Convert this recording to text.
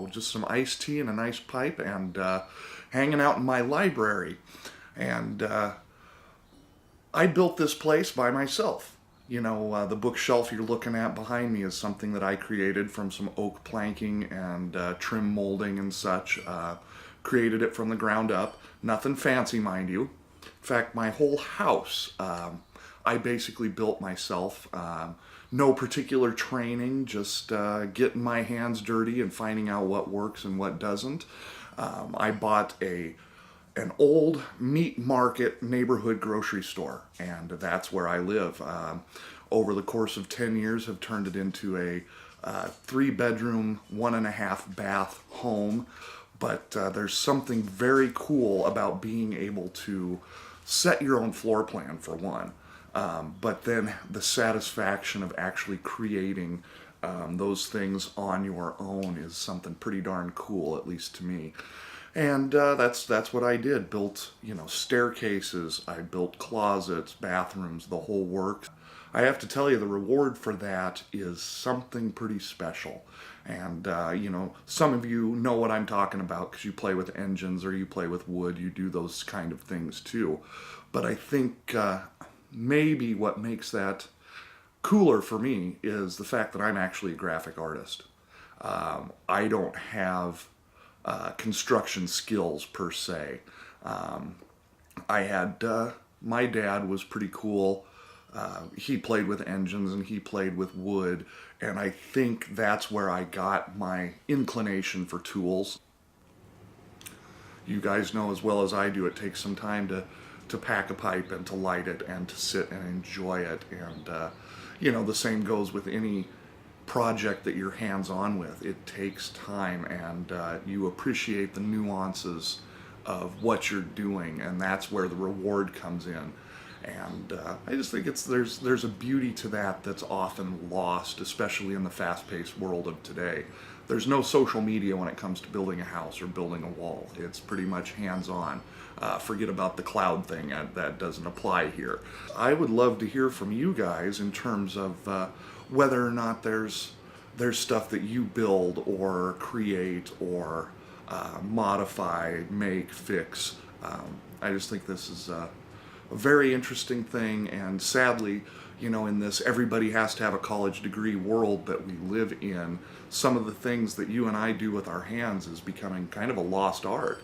Just some iced tea and a nice pipe and hanging out in my library. And I built this place by myself. The bookshelf you're looking at behind me is something that I created from some oak planking and trim molding and such. Created it from the ground up. Nothing fancy, mind you. In fact, my whole house I basically built myself. No particular training, just getting my hands dirty and finding out what works and what doesn't. I bought an old meat market neighborhood grocery store, and that's where I live. Over the course of 10 years, have turned it into a 3-bedroom, 1.5-bath home. But there's something very cool about being able to set your own floor plan, for one. But then the satisfaction of actually creating those things on your own is something pretty darn cool, at least to me. And that's what I did. Built, staircases. I built closets, bathrooms, the whole works. I have to tell you, the reward for that is something pretty special. And, some of you know what I'm talking about because you play with engines or you play with wood. You do those kind of things too. But I think maybe what makes that cooler for me is the fact that I'm actually a graphic artist. I don't have construction skills per se. I had, my dad was pretty cool. He played with engines and he played with wood, and I think that's where I got my inclination for tools. You guys know as well as I do, it takes some time to pack a pipe and to light it and to sit and enjoy it. And, the same goes with any project that you're hands-on with. It takes time, and you appreciate the nuances of what you're doing, and that's where the reward comes in. And I just think there's a beauty to that that's often lost, especially in the fast-paced world of today. There's no social media when it comes to building a house or building a wall. It's pretty much hands-on. Forget about the cloud thing, that doesn't apply here. I would love to hear from you guys in terms of whether or not there's stuff that you build or create or modify, make, fix. I just think this is a very interesting thing, and sadly, in this everybody has to have a college degree world that we live in, some of the things that you and I do with our hands is becoming kind of a lost art.